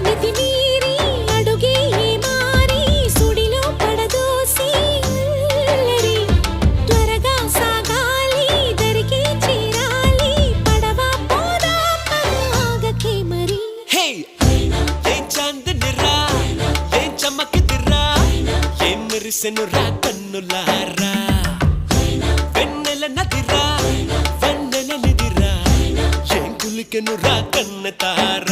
మితిమీరి అడుగే మారి సుడిలో పడదోసి అల్లరి త్వరగా సాగాలి దరికి చేరాలి పడవ పోదా ఆగకే మరి హే ఏ చాందనిరా ఏ చమకిదిరా ఏ మెరిసెనురా కన్నులారా వెన్నెల నదిరా వెన్నెల నిదిరా ఏం కులికెనురా కన్నెతారా